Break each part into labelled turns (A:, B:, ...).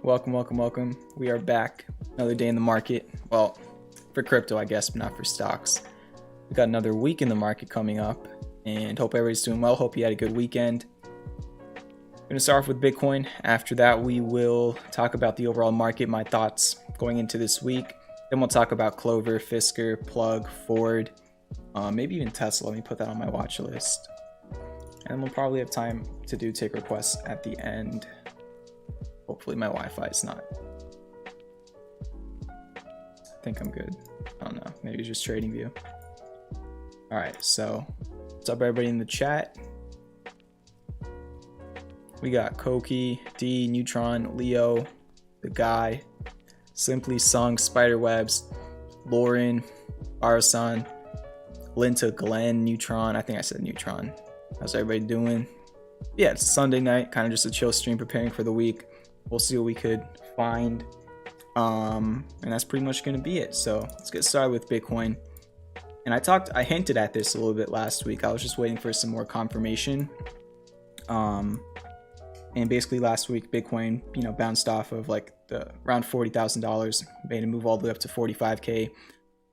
A: welcome. We are back. Another day in the market. Well, for crypto, I guess, but not for stocks. We got another week in the market coming up, and hope everybody's doing well. Hope you had a good weekend. I'm going to start off with Bitcoin. After that, we will talk about the overall market, my thoughts going into this week. Then we'll talk about Clover, Fisker, Plug, Ford, maybe even Tesla. Let me put that on my watch list. And we'll probably have time to do take requests at the end. Hopefully my Wi-Fi is not. I think I'm good. I don't know. Maybe it's just trading view. All right. So what's up, everybody in the chat? We got Koki, D, Neutron, Leo, the guy, Simply Sung, Spiderwebs, Lauren, Arasan, Linta, Glenn, Neutron. I think I said Neutron. How's everybody doing? Yeah, it's Sunday night, kind of just a chill stream preparing for the week. We'll see what we could find. And that's pretty much going to be it. So let's get started with Bitcoin. And I hinted at this a little bit last week. I was just waiting for some more confirmation. And basically last week, Bitcoin, bounced off of like around $40,000, made a move all the way up to 45K.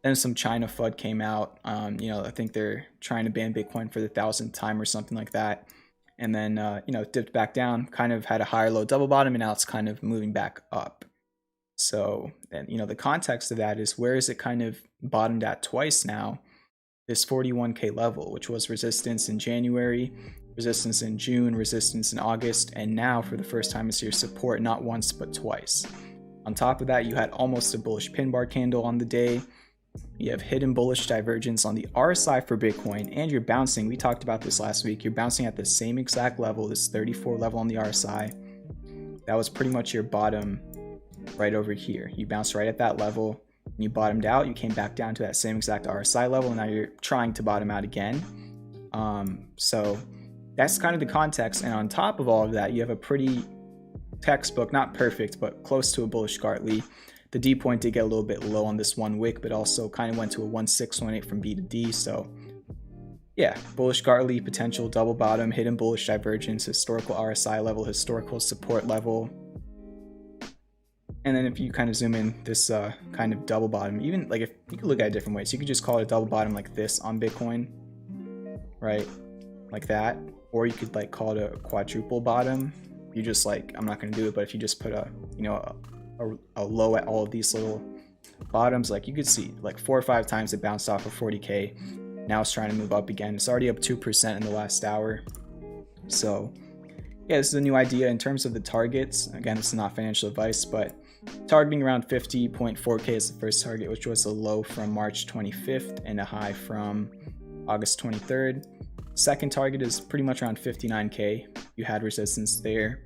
A: Then some China FUD came out. I think they're trying to ban Bitcoin for the 1,000th time or something like that. And then, dipped back down, kind of had a higher low double bottom, and now it's kind of moving back up. So, and the context of that is where is it kind of bottomed at twice now? This 41K level, which was resistance in January, resistance in June, resistance in August, and now for the first time this year, support not once but twice. On top of that, you had almost a bullish pin bar candle on the day. You have hidden bullish divergence on the RSI for Bitcoin, and you're bouncing. We talked about this last week. You're bouncing at the same exact level, this 34 level on the RSI. That was pretty much your bottom right over here. You bounced right at that level, and you bottomed out. You came back down to that same exact RSI level, and now you're trying to bottom out again. So that's kind of the context. And on top of all of that, you have a pretty textbook, not perfect, but close to a bullish Gartley. The D point did get a little bit low on this 1 wick, but also kind of went to a 1.618 from B to D. So yeah, bullish Gartley, potential double bottom, hidden bullish divergence, historical RSI level, historical support level. And then if you kind of zoom in, this kind of double bottom, even like if you could look at it different ways, you could just call it a double bottom like this on Bitcoin, right? Like that. Or you could like call it a quadruple bottom. You just I'm not going to do it, but if you just put a low at all of these little bottoms, like you could see like 4 or 5 times it bounced off of 40K. Now it's trying to move up again. It's already up 2% in the last hour. So yeah, this is a new idea in terms of the targets. Again, this is not financial advice, but targeting around 50.4K is the first target, which was a low from March 25th and a high from August 23rd. Second target is pretty much around 59K. You had resistance there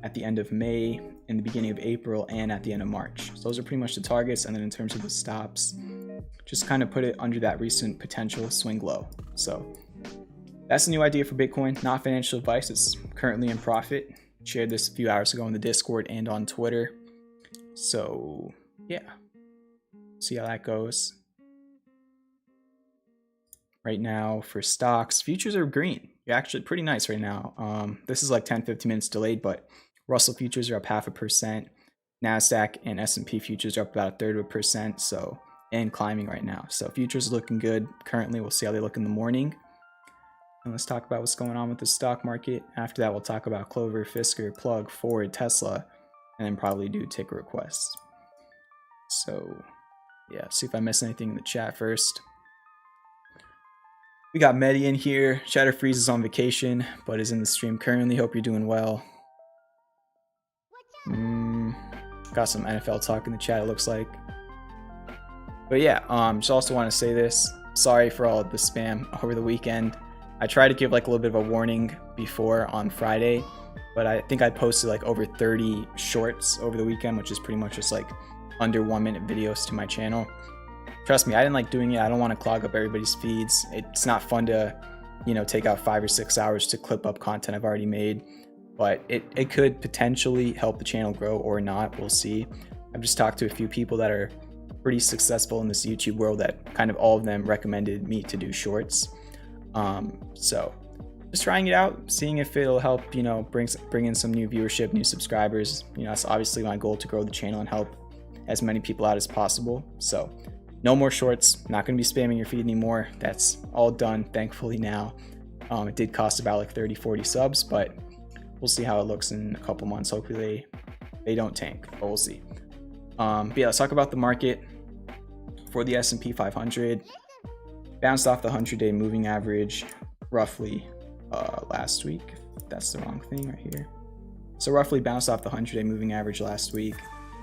A: at the end of May, in the beginning of April, and at the end of March. So those are pretty much the targets. And then in terms of the stops, just kind of put it under that recent potential swing low. So that's a new idea for Bitcoin. Not financial advice. It's currently in profit. Shared this a few hours ago in the Discord and on Twitter. So yeah, see how that goes. Right now for stocks, futures are green. You're actually pretty nice right now. This is like 10-15 minutes delayed, but Russell futures are up 0.5%. NASDAQ and S&P futures are up about 1/3%. So, and climbing right now. So futures are looking good currently. We'll see how they look in the morning. And let's talk about what's going on with the stock market. After that, we'll talk about Clover, Fisker, Plug, Ford, Tesla, and then probably do ticker requests. So yeah, see if I miss anything in the chat first. We got Medi in here. Shatter Freeze is on vacation, but is in the stream currently. Hope you're doing well. Got some NFL talk in the chat, it looks like. But yeah, just also want to say this. Sorry for all of the spam over the weekend. I tried to give like a little bit of a warning before on Friday, but I think I posted like over 30 shorts over the weekend, which is pretty much just like under 1-minute videos to my channel. Trust me, I didn't like doing it. I don't want to clog up everybody's feeds. It's not fun to, take out 5 or 6 hours to clip up content I've already made. But it could potentially help the channel grow or not. We'll see. I've just talked to a few people that are pretty successful in this YouTube world that kind of all of them recommended me to do shorts. So just trying it out, seeing if it'll help, you know, bring in some new viewership, new subscribers. You know, that's obviously my goal, to grow the channel and help as many people out as possible. So no more shorts, not going to be spamming your feed anymore. That's all done, thankfully, now. It did cost about like 30-40 subs, but we'll see how it looks in a couple months. Hopefully they don't tank, but we'll see. But yeah, let's talk about the market. For the S&P 500, bounced off the 100-day moving average roughly last week. That's the wrong thing right here. So roughly bounced off the 100-day moving average last week.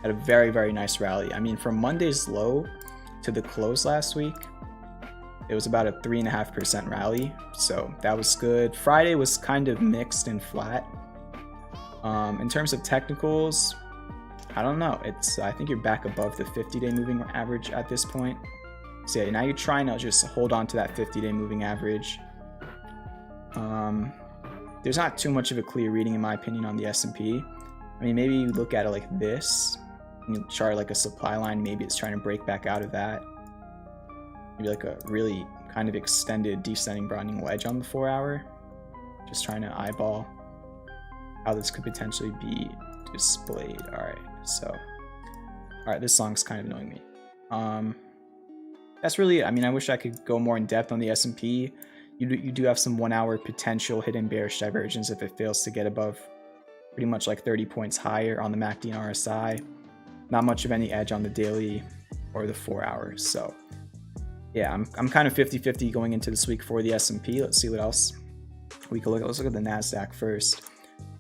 A: Had a very, very nice rally. I mean, from Monday's low to the close last week, it was about a 3.5% rally. So that was good. Friday was kind of mixed and flat. In terms of technicals, I don't know. I think you're back above the 50-day moving average at this point. So yeah, now you're trying to just hold on to that 50-day moving average. There's not too much of a clear reading, in my opinion, on the S&P. I mean, maybe you look at it like this, and you chart like a supply line. Maybe it's trying to break back out of that. Maybe like a really kind of extended descending broadening wedge on the 4-hour. Just trying to eyeball how this could potentially be displayed. All right, this song's kind of annoying me. That's really it. I mean, I wish I could go more in depth on the S&P. You do have some 1-hour potential hidden bearish divergence if it fails to get above pretty much like 30 points higher on the MACD and RSI. Not much of any edge on the daily or the 4 hours. So yeah, I'm kind of 50-50 going into this week for the S&P. Let's see what else we can look at. Let's look at the NASDAQ first,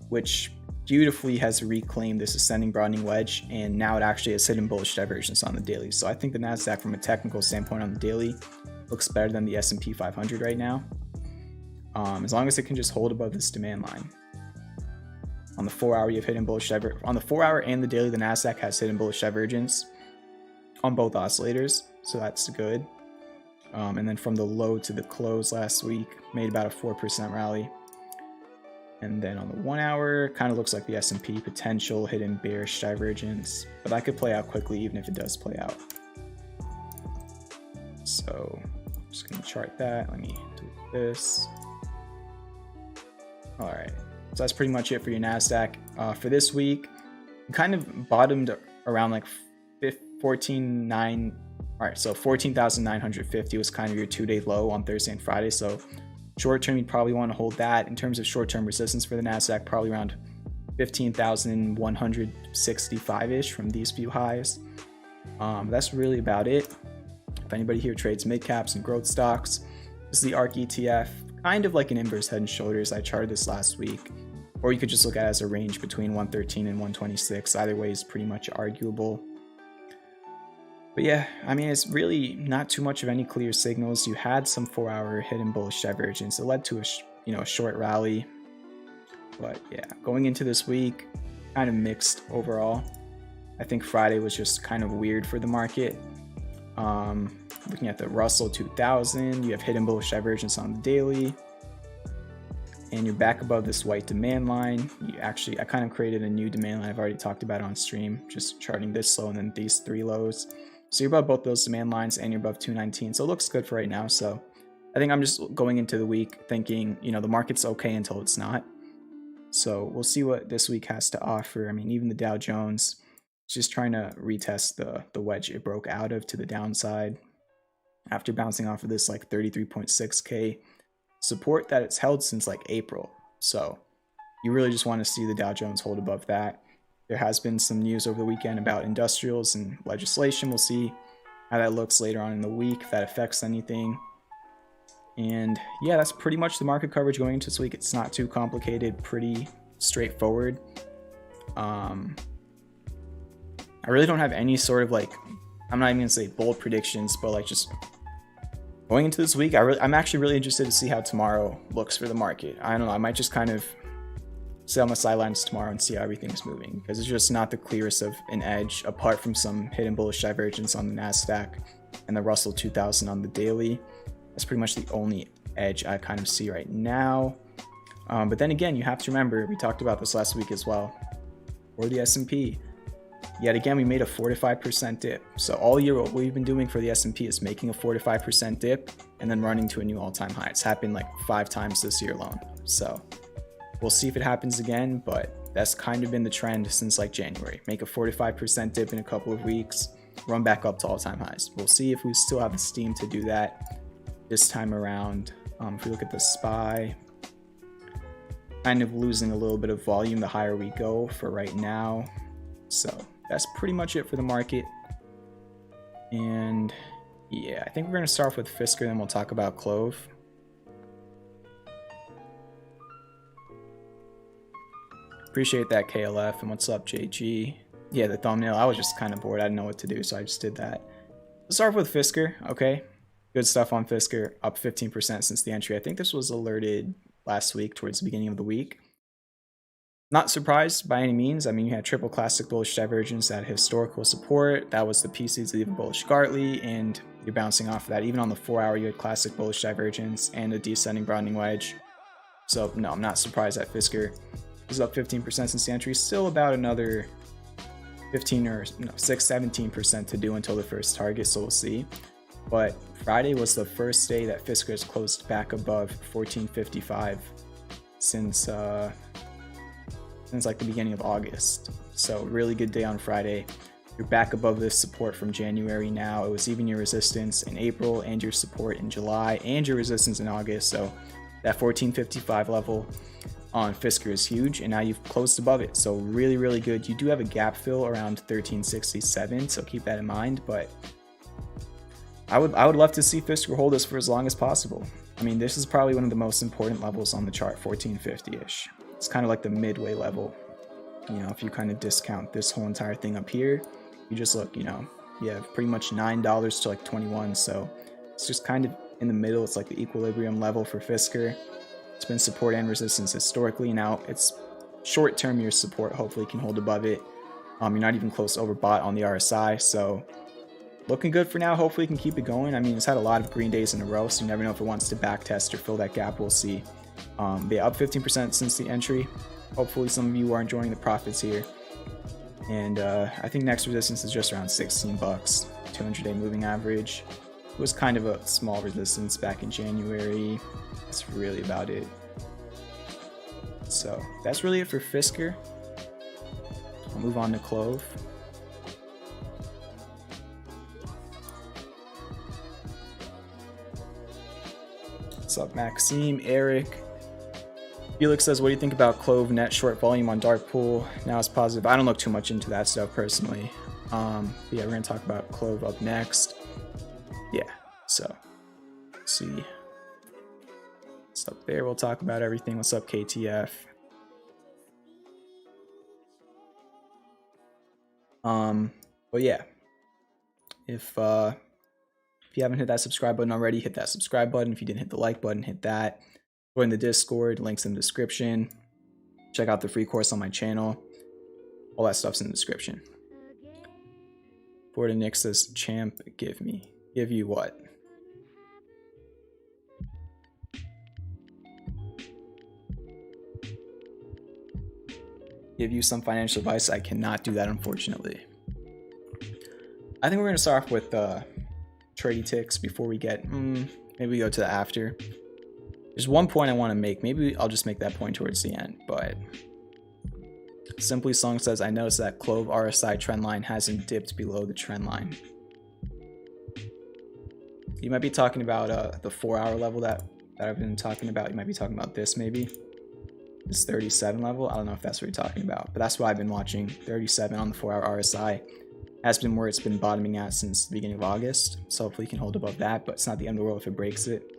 A: which beautifully has reclaimed this ascending broadening wedge, and now it actually has hidden bullish divergence on the daily. So I think the NASDAQ from a technical standpoint on the daily looks better than the S&P 500 right now, as long as it can just hold above this demand line. On the 4-hour, you have hidden bullish divergence. On the 4-hour and the daily, the NASDAQ has hidden bullish divergence on both oscillators, so that's good. And then from the low to the close last week, made about a 4% rally. And then on the 1-hour, kind of looks like the S&P, potential hidden bearish divergence, but that could play out quickly even if it does play out. So I'm just going to chart that. Let me do this. All right, so that's pretty much it for your NASDAQ. For this week, you kind of bottomed around like 14,900. All right, so 14,950 was kind of your 2-day low on Thursday and Friday. So short term, you'd probably want to hold that. In terms of short-term resistance for the NASDAQ, probably around 15,165-ish from these few highs. That's really about it. If anybody here trades mid-caps and growth stocks, this is the ARK ETF, kind of like an inverse head and shoulders. I charted this last week. Or you could just look at it as a range between 113 and 126. Either way is pretty much arguable. But yeah, I mean, it's really not too much of any clear signals. You had some 4-hour hidden bullish divergence. It led to a short rally. But yeah, going into this week, kind of mixed overall. I think Friday was just kind of weird for the market. Looking at the Russell 2000, you have hidden bullish divergence on the daily. And you're back above this white demand line. I kind of created a new demand line I've already talked about on stream, just charting this low and then these 3 lows. So you're above both those demand lines and you're above 219. So it looks good for right now. So I think I'm just going into the week thinking, you know, the market's okay until it's not. So we'll see what this week has to offer. I mean, even the Dow Jones is just trying to retest the wedge it broke out of to the downside after bouncing off of this like 33.6K support that it's held since like April. So you really just want to see the Dow Jones hold above that. There has been some news over the weekend about industrials and legislation. We'll see how that looks later on in the week, if that affects anything. And yeah, that's pretty much the market coverage going into this week. It's not too complicated, pretty straightforward. I really don't have any sort of like, I'm not even gonna say bold predictions, but like just going into this week, I'm actually really interested to see how tomorrow looks for the market. I don't know, I might just kind of sit on the sidelines tomorrow and see how everything's moving, because it's just not the clearest of an edge apart from some hidden bullish divergence on the NASDAQ and the Russell 2000 on the daily. That's pretty much the only edge I kind of see right now. But then again, you have to remember, we talked about this last week as well, for the S&P. Yet again, we made a 4 to 5% dip. So all year, what we've been doing for the S&P is making a 4 to 5% dip and then running to a new all-time high. It's happened like 5 times this year alone. So we'll see if it happens again, but that's kind of been the trend since like January. Make a 45% dip in a couple of weeks, run back up to all-time highs. We'll see if we still have the steam to do that this time around. If we look at the SPY, kind of losing a little bit of volume the higher we go for right now. So that's pretty much it for the market. And yeah, I think we're going to start off with Fisker, then we'll talk about CLOV. Appreciate that, KLF. And what's up, JG? Yeah, the thumbnail, I was just kind of bored. I didn't know what to do, so I just did that. Let's start off with Fisker, okay? Good stuff on Fisker, up 15% since the entry. I think this was alerted last week towards the beginning of the week. Not surprised by any means. I mean, you had triple classic bullish divergence at historical support. That was the PC's leaving bullish Gartley, and you're bouncing off of that. Even on the 4-hour, you had classic bullish divergence and a descending broadening wedge. So no, I'm not surprised that Fisker is up 15% since the entry. Still about another 17% to do until the first target, so we'll see. But Friday was the first day that Fisker has closed back above 1455 since like the beginning of August. So really good day on Friday. You're back above this support from January now. It was even your resistance in April and your support in July and your resistance in August. So that 1455 level on Fisker is huge, and now you've closed above it. So really, really good. You do have a gap fill around 1367, so keep that in mind. But I would love to see Fisker hold this for as long as possible. I mean, this is probably one of the most important levels on the chart, 1450-ish. It's kind of like the midway level. You know, if you kind of discount this whole entire thing up here, you just look, you know, you have pretty much $9 to like 21. So it's just kind of in the middle. It's like the equilibrium level for Fisker. It's been support and resistance historically. Now it's short-term your support. Hopefully can hold above it. You're not even close to overbought on the RSI. So looking good for now. Hopefully you can keep it going. I mean, it's had a lot of green days in a row, so you never know if it wants to back test or fill that gap. We'll see. They up 15% since the entry. Hopefully some of you are enjoying the profits here. And I think next resistance is just around 16 bucks. 200-day moving average. It was kind of a small resistance back in January. That's really about it. So that's really it for Fisker. I'll move on to CLOV. What's up, Maxime, Eric? Felix says, what do you think about CLOV net short volume on dark pool? Now it's positive. I don't look too much into that stuff personally. Yeah, we're gonna talk about CLOV up next. Yeah, so let's see what's up there. We'll talk about everything. What's up, KTF? But yeah, if you haven't hit that subscribe button already, hit that subscribe button. If you didn't hit the like button, hit that. Join the Discord, links in the description. Check out the free course on my channel. All that stuff's in the description. Forward to Nick says, champ, give you what? Give you some financial advice. I cannot do that, unfortunately. I think we're gonna start off with trade ticks before we get, maybe we go to the after. There's one point I want to make. Maybe I'll just make that point towards the end, but Simply Song says, I noticed that CLOV RSI trend line hasn't dipped below the trend line. You might be talking about the 4-hour level that I've been talking about. You might be talking about this maybe. This 37 level. I don't know if that's what you're talking about, but that's what I've been watching. 37 on the 4-hour RSI has been where it's been bottoming at since the beginning of August. So hopefully you can hold above that, but it's not the end of the world if it breaks it.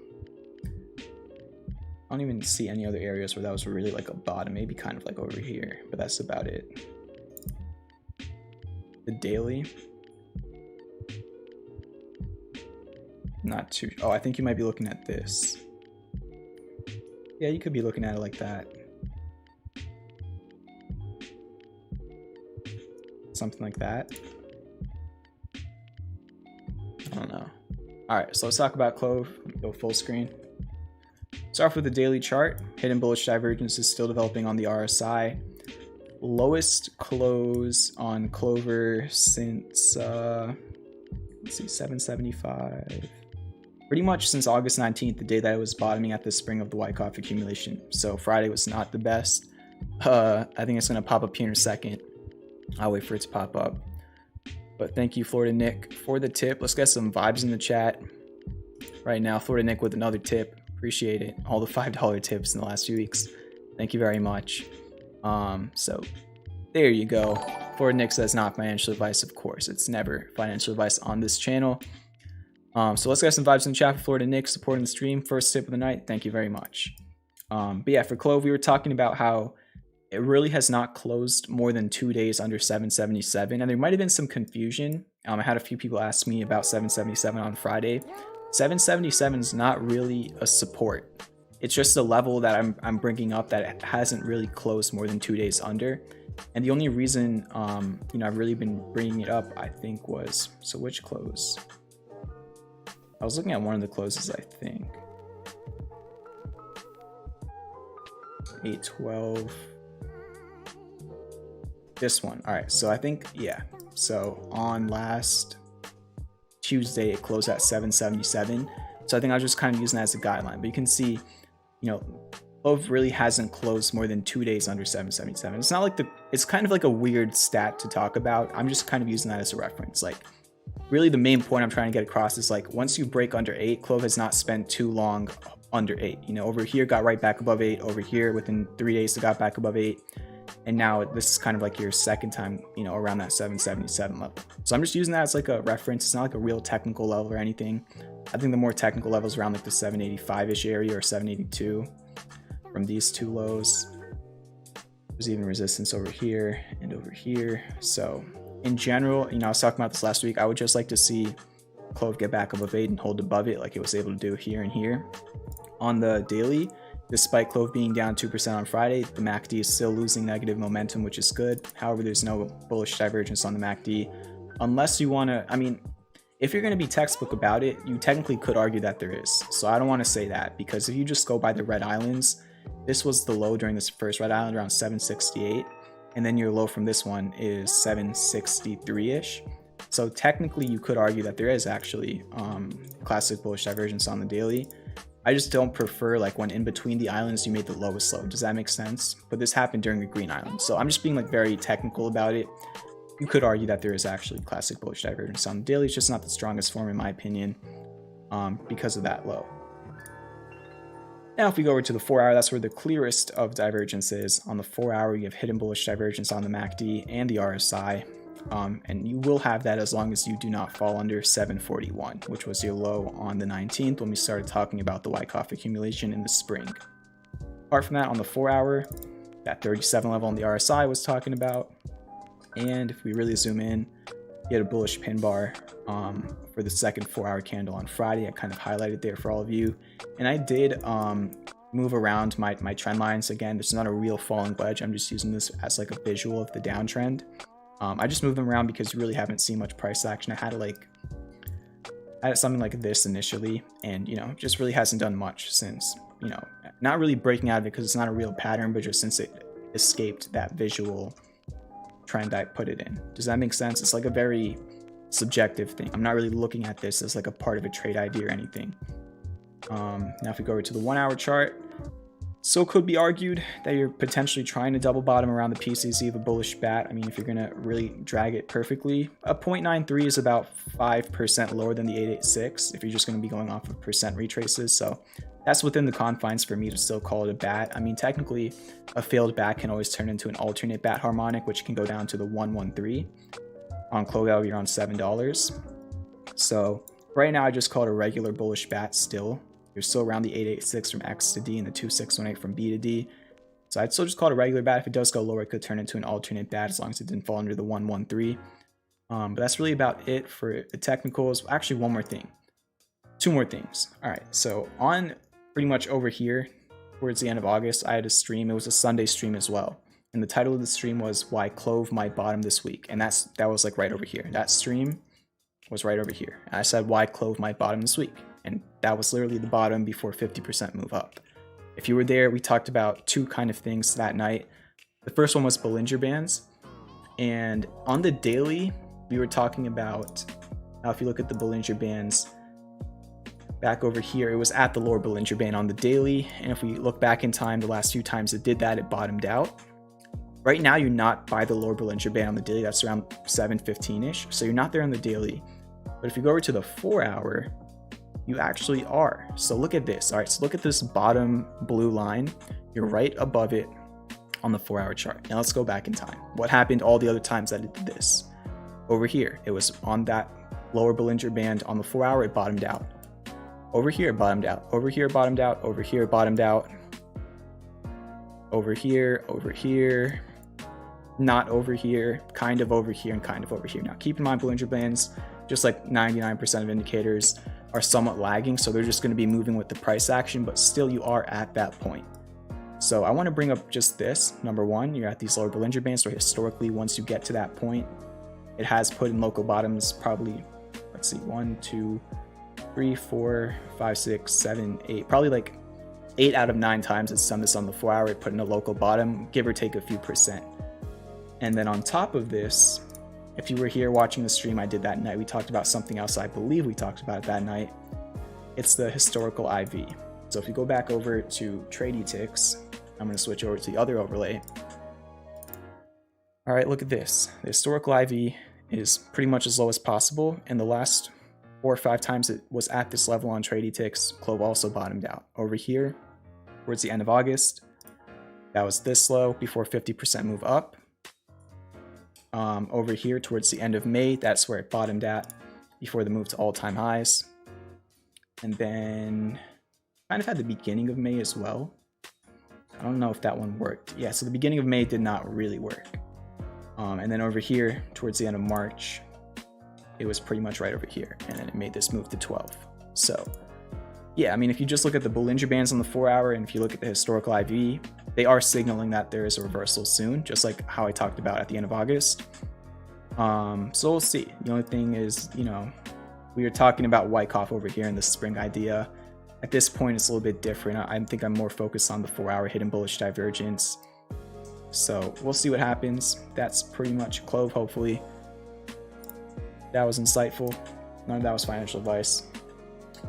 A: I don't even see any other areas where that was really like a bottom, maybe kind of like over here, but that's about it. The daily. Not too, oh, I think you might be looking at this. Yeah, you could be looking at it like that. Something like that. I don't know. All right, so let's talk about CLOV. Go full screen. Start off with the daily chart. Hidden bullish divergence is still developing on the RSI. Lowest close on Clover since let's see, 775. pretty much since August 19th, the day that it was bottoming at the spring of the Wyckoff accumulation. So Friday was not the best. I think it's going to pop up here in a second. I'll wait for it to pop up. But thank you, Florida Nick, for the tip. Let's get some vibes in the chat right now. Florida Nick with another tip. Appreciate it. All the $5 tips in the last few weeks. Thank you very much. So there you go. Florida Nick says not financial advice. Of course, it's never financial advice on this channel. So let's get some vibes in the chat for Florida Nick supporting the stream. First tip of the night. Thank you very much. But yeah, for CLOV, we were talking about how it really has not closed more than 2 days under 777, and there might have been some confusion. I had a few people ask me about 777 on Friday. 777 is not really a support. It's just a level that I'm bringing up that hasn't really closed more than 2 days under. And the only reason, I've really been bringing it up, I think was, so which close? I was looking at one of the closes, I think. 812. This one. All right. So I think, yeah. So on last Tuesday, it closed at 777. So I think I was just kind of using that as a guideline. But you can see, CLOV really hasn't closed more than 2 days under 777. It's not like it's kind of like a weird stat to talk about. I'm just kind of using that as a reference. Like, really the main point I'm trying to get across is like, once you break under 8, CLOV has not spent too long under 8. Over here got right back above 8. Over here within 3 days it got back above 8. And now this is kind of like your second time, around that 777 level. So I'm just using that as like a reference. It's not like a real technical level or anything. I think the more technical levels around like the 785-ish area or 782 from these two lows. There's even resistance over here and over here. So in general, I was talking about this last week. I would just like to see CLOV get back above 8 and hold above it like it was able to do here and here. On the daily, despite CLOV being down 2% on Friday, the MACD is still losing negative momentum, which is good. However, there's no bullish divergence on the MACD. Unless you want to, if you're going to be textbook about it, you technically could argue that there is. So I don't want to say that, because if you just go by the red islands, this was the low during this first red island around 768. And then your low from this one is 763-ish. So technically you could argue that there is actually classic bullish divergence on the daily. I just don't prefer like when in between the islands you made the lowest low. Does that make sense? But this happened during the green island. So I'm just being like very technical about it. You could argue that there is actually classic bullish divergence on the daily. It's just not the strongest form in my opinion because of that low. Now if we go over to the 4 hour, that's where the clearest of divergence is. On the 4 hour, you have hidden bullish divergence on the MACD and the RSI. And you will have that as long as you do not fall under 741, which was your low on the 19th when we started talking about the Wyckoff accumulation in the spring. Apart from that, on the 4 hour, that 37 level on the RSI was talking about. And if we really zoom in, you had a bullish pin bar for the second 4 hour candle on Friday. I kind of highlighted there for all of you. And I did move around my trend lines. Again, this is not a real falling wedge. I'm just using this as like a visual of the downtrend. I just moved them around because you really haven't seen much price action. I had something like this initially, and just really hasn't done much since, not really breaking out of it because it's not a real pattern, but just since it escaped that visual trend I put it in. Does that make sense? It's like a very subjective thing. I'm not really looking at this as like a part of a trade idea or anything. Now if we go over to the 1 hour chart, so could be argued that you're potentially trying to double bottom around the PCC of a bullish bat. If you're going to really drag it perfectly, a 0.93 is about 5% lower than the 886 if you're just going to be going off of percent retraces. So that's within the confines for me to still call it a bat. Technically a failed bat can always turn into an alternate bat harmonic, which can go down to the 113. On CLOV, that would be around $7. So right now I just call it a regular bullish bat still. You're still around the 886 from X to D and the 2618 from B to D. So I'd still just call it a regular bat. If it does go lower, it could turn into an alternate bat as long as it didn't fall under the 113. But that's really about it for the technicals. Actually, one more thing. Two more things. All right. So on pretty much over here, towards the end of August, I had a stream. It was a Sunday stream as well. And the title of the stream was Why CLOV Might Bottom This Week. And that was like right over here. That stream was right over here. And I said why CLOV might bottom this week. And that was literally the bottom before 50% move up. If you were there, we talked about two kind of things that night. The first one was Bollinger Bands. And on the daily, we were talking about, now if you look at the Bollinger Bands, back over here, it was at the lower Bollinger Band on the daily. And if we look back in time, the last few times it did that, it bottomed out. Right now, you're not by the lower Bollinger Band on the daily. That's around 7:15-ish. So you're not there on the daily. But if you go over to the 4-hour, you actually are. So look at this. All right, so look at this bottom blue line. You're right above it on the 4-hour chart. Now let's go back in time. What happened all the other times that it did this? Over here, it was on that lower Bollinger Band on the 4-hour, it bottomed out. Over here, it bottomed out. Over here, it bottomed out. Over here, it bottomed out. Over here, not over here, kind of over here, and kind of over here. Now keep in mind, Bollinger Bands, just like 99% of indicators, are somewhat lagging, so they're just going to be moving with the price action, but still you are at that point. So I want to bring up just this. Number one, you're at these lower Bollinger Bands, so historically, once you get to that point, it has put in local bottoms probably, let's see, 1, 2, 3, 4, 5, 6, 7, 8, probably like 8 out of 9 times it's done this on the 4-hour, it put in a local bottom, give or take a few percent. And then on top of this, if you were here watching the stream I did that night, we talked about something else I believe we talked about that night. It's the historical IV. So if you go back over to TradyTix, I'm going to switch over to the other overlay. All right, look at this. The historical IV is pretty much as low as possible. And the last 4 or 5 times it was at this level on TradyTix, CLOV also bottomed out. Over here, towards the end of August, that was this low before 50% move up. Over here towards the end of May, that's where it bottomed at before the move to all-time highs. And then kind of had the beginning of May as well. I don't know if that one worked. Yeah, so the beginning of May did not really work. And then over here towards the end of March, it was pretty much right over here, and then it made this move to 12. So yeah, I mean, if you just look at the Bollinger Bands on the 4-hour, and if you look at the historical IV, they are signaling that there is a reversal soon, just like how I talked about at the end of August. So we'll see. The only thing is, you know, we were talking about Wyckoff over here in the spring idea. At this point, it's a little bit different. I think I'm more focused on the 4-hour hidden bullish divergence. So we'll see what happens. That's pretty much CLOV, hopefully. That was insightful. None of that was financial advice.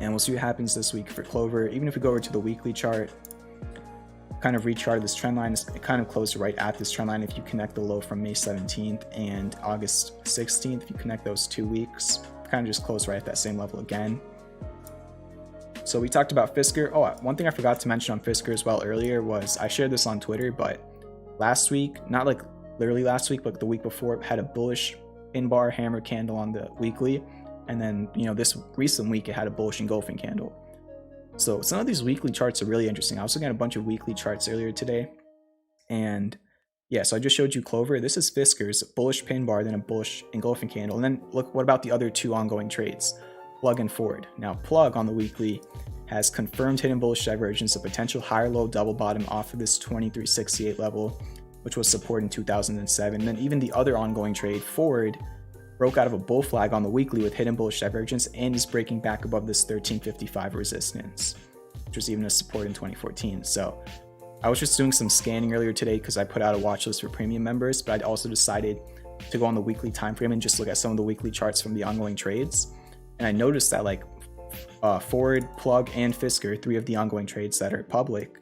A: And we'll see what happens this week for Clover. Even if we go over to the weekly chart, kind of recharted this trend line. It kind of closed right at this trend line. If you connect the low from May 17th and August 16th, if you connect those 2 weeks, kind of just closed right at that same level again. So we talked about Fisker. Oh, one thing I forgot to mention on Fisker as well earlier was I shared this on Twitter, but last week, not like literally last week, but the week before, it had a bullish pin bar hammer candle on the weekly. And then, you know, this recent week, it had a bullish engulfing candle. So some of these weekly charts are really interesting. I was looking at a bunch of weekly charts earlier today. And yeah, so I just showed you Clover. This is Fisker's bullish pin bar, then a bullish engulfing candle. And then look, what about the other 2 ongoing trades? Plug and Ford. Now, Plug on the weekly has confirmed hidden bullish divergence, a potential higher low double bottom off of this 2368 level, which was support in 2007. And then even the other ongoing trade, Ford, broke out of a bull flag on the weekly with hidden bullish divergence and is breaking back above this 1355 resistance, which was even a support in 2014. So I was just doing some scanning earlier today because I put out a watch list for premium members, but I also decided to go on the weekly time frame and just look at some of the weekly charts from the ongoing trades. And I noticed that like Ford, Plug, and Fisker, 3 of the ongoing trades that are public,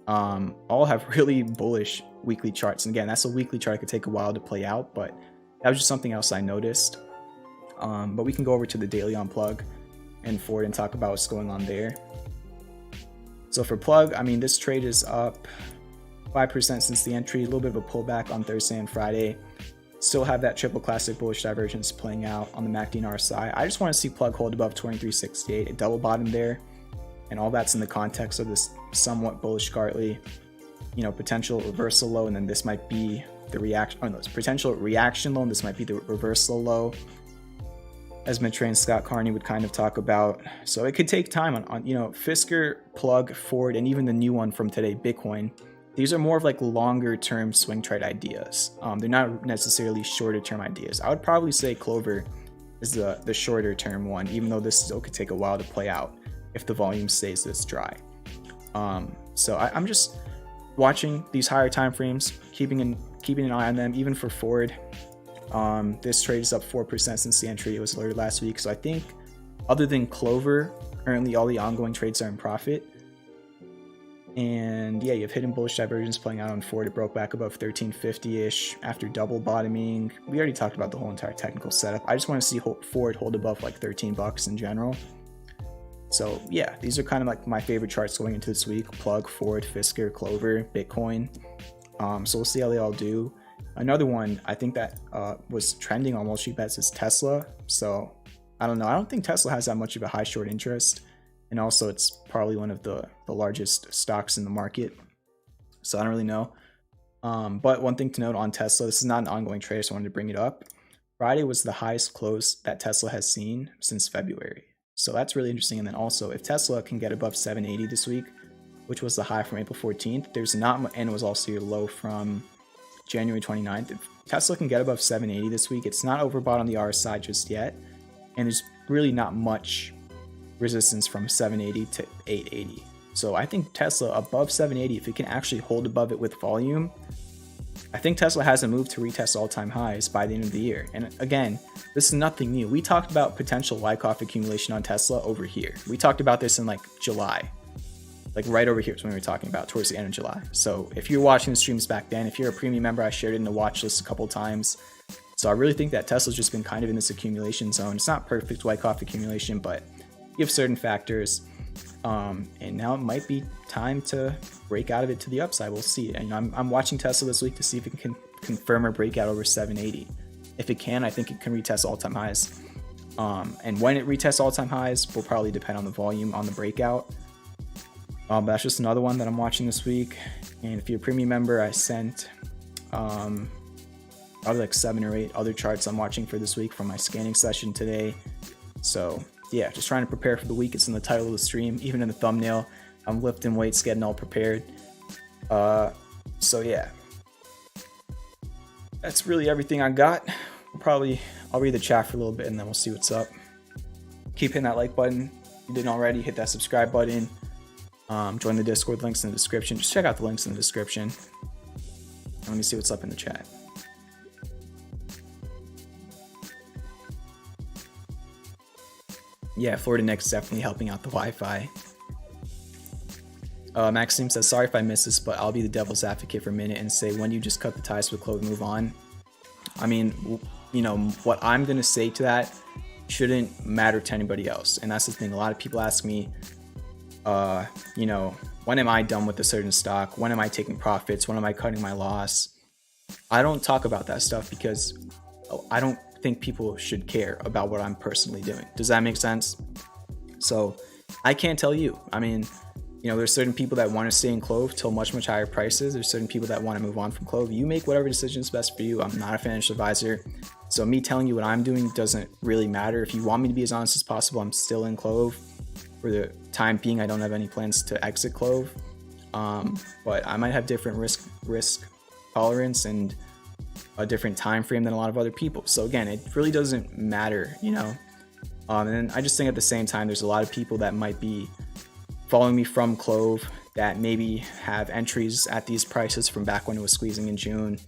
A: all have really bullish weekly charts. And again, that's a weekly chart. It could take a while to play out, but that was just something else I noticed. But we can go over to the daily on Plug and Ford and talk about what's going on there. So for Plug, I mean, this trade is up 5% since the entry, a little bit of a pullback on Thursday and Friday. Still have that triple classic bullish divergence playing out on the MACD and RSI. I just want to see Plug hold above 2368, a double bottom there. And all that's in the context of this somewhat bullish Gartley, you know, potential reversal low, and then this might be the reaction, oh no, it's potential reaction low, and this might be the reversal low, as Mitch Ray and Scott Carney would kind of talk about. So it could take time on you know, Fisker, Plug, Ford, and even the new one from today, Bitcoin. These are more of like longer term swing trade ideas. They're not necessarily shorter term ideas. I would probably say Clover is the shorter term one, even though this still could take a while to play out if the volume stays this dry. So I'm just watching these higher time frames, keeping an eye on them. Even for Ford, this trade is up 4% since the entry. It was alerted last week. So I think other than Clover, Currently, all the ongoing trades are in profit. And yeah, you have hidden bullish divergence playing out on forward. It broke back above 1350-ish after double bottoming. We already talked about the whole entire technical setup. I just want to see forward hold above like 13 bucks in general. So yeah, these are kind of like my favorite charts going into this week. Plug, Forward, Fisker, Clover, Bitcoin. So we'll see how they all do. Another one I think that was trending on Wall Street Bets is Tesla. So I don't know. I don't think Tesla has that much of a high short interest. And also it's probably one of the largest stocks in the market. So I don't really know. But one thing to note on Tesla, this is not an ongoing trade, so I wanted to bring it up. Friday was the highest close that Tesla has seen since February. So that's really interesting. And then also if Tesla can get above 780 this week, which was the high from April 14th, there's not, and it was also your low from January 29th. If Tesla can get above 780 this week, it's not overbought on the RSI just yet. And there's really not much resistance from 780 to 880. So I think Tesla above 780, if it can actually hold above it with volume, I think Tesla has a move to retest all-time highs by the end of the year. And again, this is nothing new. We talked about potential Wyckoff accumulation on Tesla over here. We talked about this in like July. Like right over here is when we were talking about towards the end of July. So if you're watching the streams back then, if you're a premium member, I shared it in the watch list a couple times. So I really think that Tesla's just been kind of in this accumulation zone. It's not perfect Wyckoff accumulation, but you have certain factors. And now it might be time to break out of it to the upside. We'll see. And I'm watching Tesla this week to see if it can confirm or break out over 780. If it can, I think it can retest all-time highs. And when it retests all-time highs will probably depend on the volume on the breakout. But that's just another one that I'm watching this week. And if you're a premium member, I sent probably like 7 or 8 other charts I'm watching for this week from my scanning session today. So yeah, just trying to prepare for the week. It's in the title of the stream, even in the thumbnail. I'm lifting weights, getting all prepared. So yeah, that's really everything I got. I'll read the chat for a little bit and then we'll see what's up. Keep hitting that like button. If you didn't already, hit that subscribe button. Join the Discord, links in the description. Just check out the links in the description. Let me see what's up in the chat. Yeah, Florida Next definitely helping out the Wi-Fi. Maxime says, sorry if I missed this, but I'll be the devil's advocate for a minute and say, when do you just cut the ties with CLOV and move on? I mean, you know, what I'm going to say to that shouldn't matter to anybody else. And that's the thing. A lot of people ask me, you know, when am I done with a certain stock? When am I taking profits? When am I cutting my loss? I don't talk about that stuff because I don't think people should care about what I'm personally doing. Does that make sense? So I can't tell you. I mean, you know, there's certain people that want to stay in CLOV till much higher prices. There's certain people that want to move on from CLOV. You make whatever decision is best for you. I'm not a financial advisor. So me telling you what I'm doing doesn't really matter. If you want me to be as honest as possible, I'm still in CLOV. For the time being, I don't have any plans to exit CLOV. But I might have different risk tolerance and a different time frame than a lot of other people. So again, it really doesn't matter, you know. And I just think at the same time, there's a lot of people that might be following me from CLOV that maybe have entries at these prices from back when it was squeezing in June.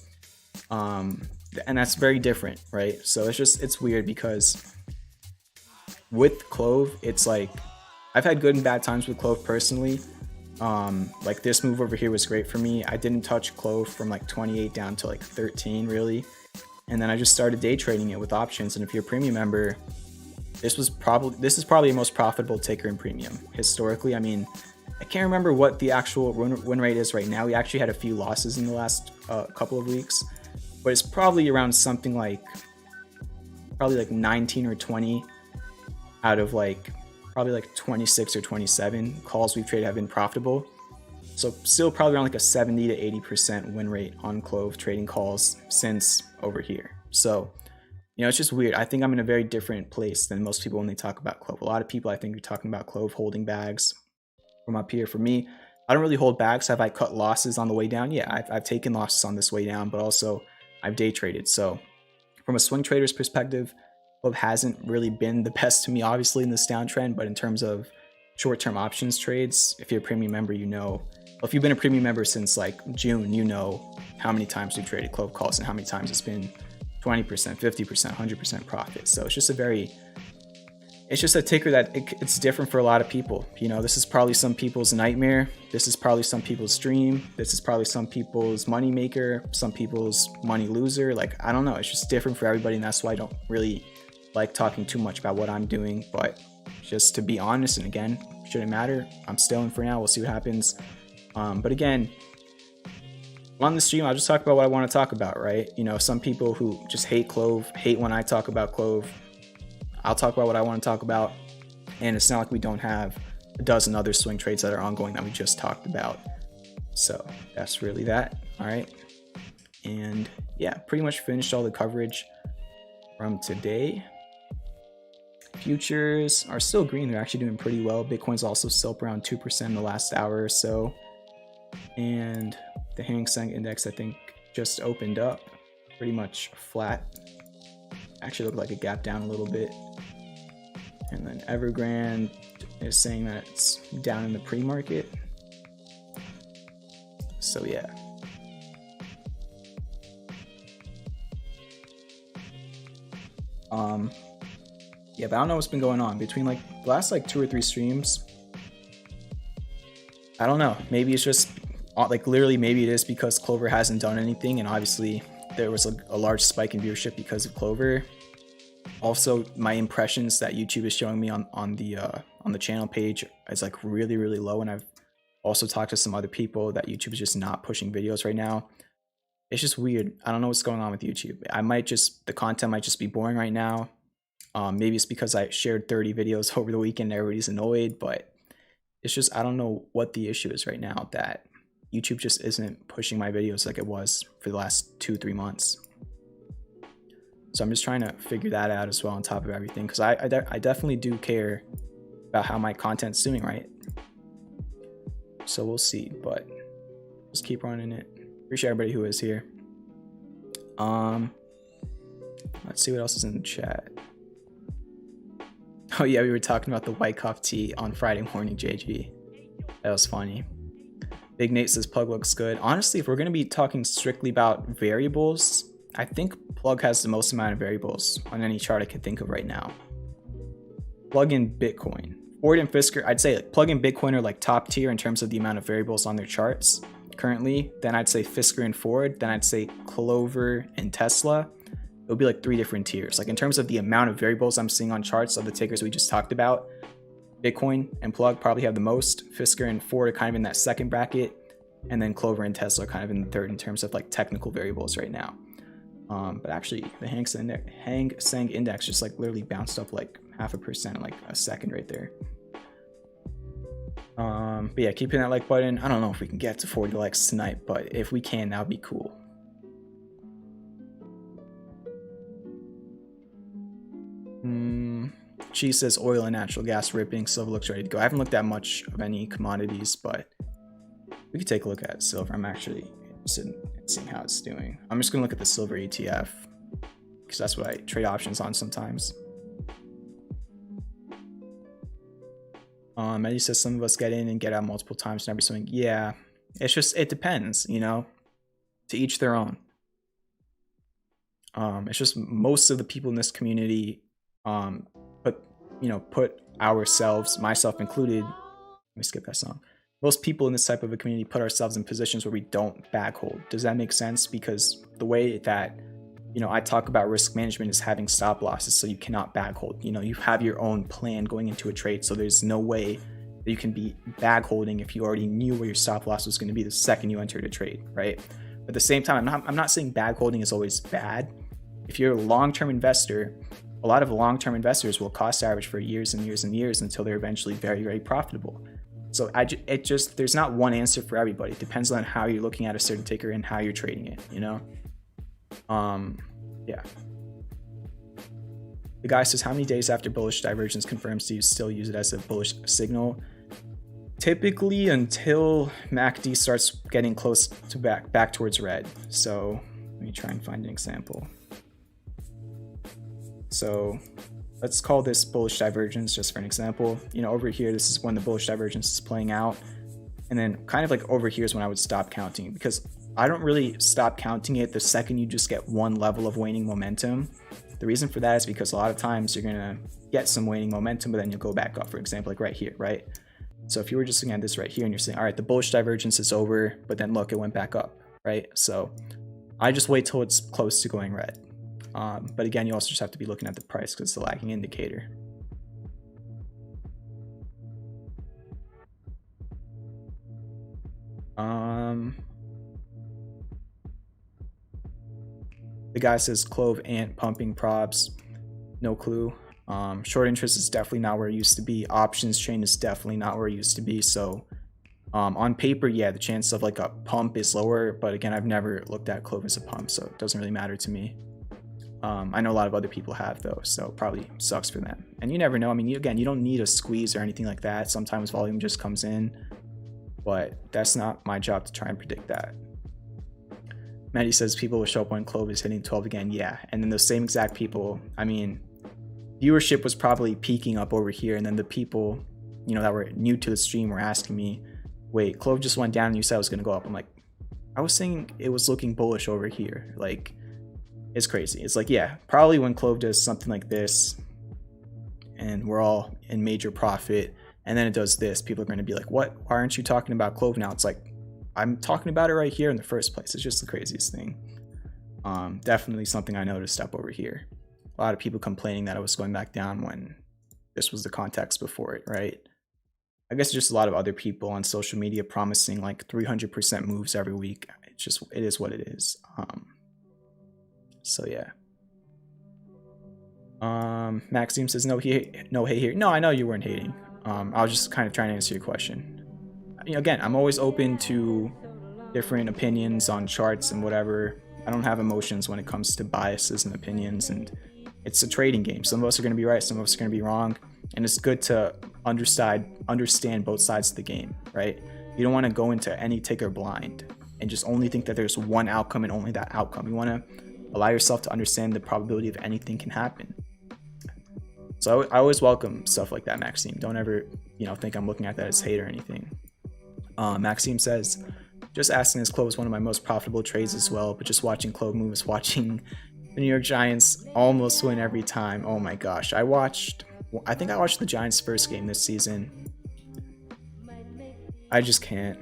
A: And that's very different, right? So it's weird because with CLOV, it's like, I've had good and bad times with CLOV personally. Like this move over here was great for me. I didn't touch CLOV from like 28 down to like 13 really. And then I just started day trading it with options. And if you're a premium member, this is probably the most profitable taker in premium historically. I mean, I can't remember what the actual win rate is right now. We actually had a few losses in the last couple of weeks, but it's probably around something like probably like 19 or 20 out of like probably like 26 or 27 calls we've traded have been profitable. So still probably around like a 70 to 80% win rate on CLOV trading calls since over here. So, you know, it's just weird. I think I'm in a very different place than most people when they talk about CLOV. A lot of people I think are talking about CLOV holding bags from up here. For me, I don't really hold bags. Have I cut losses on the way down? Yeah, I've taken losses on this way down, but also I've day traded. So from a swing trader's perspective, CLOV hasn't really been the best to me, obviously, in this downtrend. But in terms of short-term options trades, if you're a premium member, you know, well, if you've been a premium member since like June, you know how many times we've traded CLOV calls and how many times it's been 20%, 50%, 100% profit. So it's just it's just a ticker that it's different for a lot of people. You know, this is probably some people's nightmare. This is probably some people's dream. This is probably some people's money maker, some people's money loser. Like, I don't know. It's just different for everybody. And that's why I don't really like talking too much about what I'm doing. But just to be honest, and again, shouldn't matter. I'm still in for now. We'll see what happens. But again, on the stream, I'll just talk about what I want to talk about, right? You know, some people who just hate CLOV, hate when I talk about CLOV. I'll talk about what I want to talk about, and it's not like we don't have a dozen other swing trades that are ongoing that we just talked about. So that's really that. All right, and yeah, pretty much finished all the coverage from today. Futures are still green. They're actually doing pretty well. Bitcoin's also still up around 2% in the last hour or so, and the Hang Seng Index, I think, just opened up pretty much flat. Actually looked like a gap down a little bit. And then Evergrande is saying that it's down in the pre-market. So yeah. Yeah, but I don't know what's been going on between like the last like 2 or 3 streams. I don't know. Maybe it's just like literally maybe it is because Clover hasn't done anything, and obviously there was a large spike in viewership because of Clover. Also, my impressions that YouTube is showing me on the channel page is like really, really low, and I've also talked to some other people that YouTube is just not pushing videos right now. It's just weird. I don't know what's going on with YouTube. The content might just be boring right now. Maybe it's because I shared 30 videos over the weekend and everybody's annoyed, but it's just, I don't know what the issue is right now that YouTube just isn't pushing my videos like it was for the last 2-3 months. So I'm just trying to figure that out as well on top of everything, because I definitely do care about how my content's doing, right? So we'll see, but just keep running it. Appreciate everybody who is here. Let's see what else is in the chat. Oh yeah, we were talking about the white cough tea on Friday morning, JG. That was funny. Big Nate says Plug looks good. Honestly, if we're going to be talking strictly about variables, I think Plug has the most amount of variables on any chart I can think of right now. Plug in Bitcoin. Ford and Fisker, I'd say like Plug and Bitcoin are like top tier in terms of the amount of variables on their charts currently. Then I'd say Fisker and Ford. Then I'd say Clover and Tesla. It would be like 3 different tiers. Like in terms of the amount of variables I'm seeing on charts of the tickers we just talked about, Bitcoin and Plug probably have the most. Fisker and Ford are kind of in that second bracket. And then Clover and Tesla are kind of in the third in terms of like technical variables right now. But actually the Hang Seng Index just like literally bounced up like 0.5% in like a second right there. But yeah, keep hitting that like button. I don't know if we can get to 40 likes tonight, but if we can, that would be cool. She says oil and natural gas ripping. Silver looks ready to go. I haven't looked at much of any commodities, but we could take a look at silver. I'm actually interested in seeing how it's doing. I'm just gonna look at the silver ETF because that's what I trade options on sometimes. Eddie says some of us get in and get out multiple times and every swing. Yeah, it's just, it depends, you know, to each their own. It's just most of the people in this community put ourselves, myself included, let me skip that song. Most people in this type of a community put ourselves in positions where we don't bag hold. Does that make sense? Because the way that, you know, I talk about risk management is having stop losses, so you cannot bag hold. You know, you have your own plan going into a trade, so there's no way that you can be bag holding if you already knew where your stop loss was going to be the second you entered a trade, right? But at the same time, I'm not saying bag holding is always bad. If you're a long-term investor, a lot of long-term investors will cost average for years and years and years until they're eventually very, very profitable. So there's not one answer for everybody. It depends on how you're looking at a certain ticker and how you're trading it, you know? Yeah. The guy says, how many days after bullish divergence confirms do you still use it as a bullish signal? Typically until MACD starts getting close to back towards red. So let me try and find an example. So let's call this bullish divergence just for an example. You know, over here, this is when the bullish divergence is playing out. And then kind of like over here is when I would stop counting, because I don't really stop counting it the second you just get one level of waning momentum. The reason for that is because a lot of times you're gonna get some waning momentum, but then you'll go back up, for example, like right here, right? So if you were just looking at this right here and you're saying, all right, the bullish divergence is over, but then look, it went back up, right? So I just wait till it's close to going red. But again, you also just have to be looking at the price because it's the lagging indicator. The guy says CLOV and pumping props. No clue. Short interest is definitely not where it used to be. Options chain is definitely not where it used to be. So on paper, yeah, the chance of like a pump is lower. But again, I've never looked at CLOV as a pump, so it doesn't really matter to me. I know a lot of other people have though, so probably sucks for them. And you never know. I mean, again, you don't need a squeeze or anything like that. Sometimes volume just comes in, but that's not my job to try and predict that. Maddie says people will show up when CLOV is hitting 12 again. Yeah, and then those same exact people, I mean, viewership was probably peaking up over here, and then the people, you know, that were new to the stream were asking me, wait, CLOV just went down and you said it was going to go up. I'm like, I was saying it was looking bullish over here. Like, it's crazy. It's like, yeah, probably when CLOV does something like this and we're all in major profit and then it does this, people are going to be like, what? Why aren't you talking about CLOV now? It's like, I'm talking about it right here in the first place. It's just the craziest thing. Definitely something I noticed up over here. A lot of people complaining that I was going back down when this was the context before it, right? I guess just a lot of other people on social media promising like 300% moves every week. It's just, it is what it is. So yeah. Maxime says no hate here. No, I know you weren't hating. I was just kind of trying to answer your question. You know, again, I'm always open to different opinions on charts and whatever. I don't have emotions when it comes to biases and opinions, and it's a trading game. Some of us are going to be right, some of us are going to be wrong, and it's good to understand both sides of the game, right? You don't want to go into any ticker blind and just only think that there's one outcome and only that outcome. You want to allow yourself to understand the probability of anything can happen. So I always welcome stuff like that, Maxime. Don't ever, you know, think I'm looking at that as hate or anything. Maxime says, just asking, this CLOV is one of my most profitable trades as well, but just watching CLOV moves, watching the New York Giants almost win every time. Oh my gosh. I think I watched the Giants' first game this season. I just can't.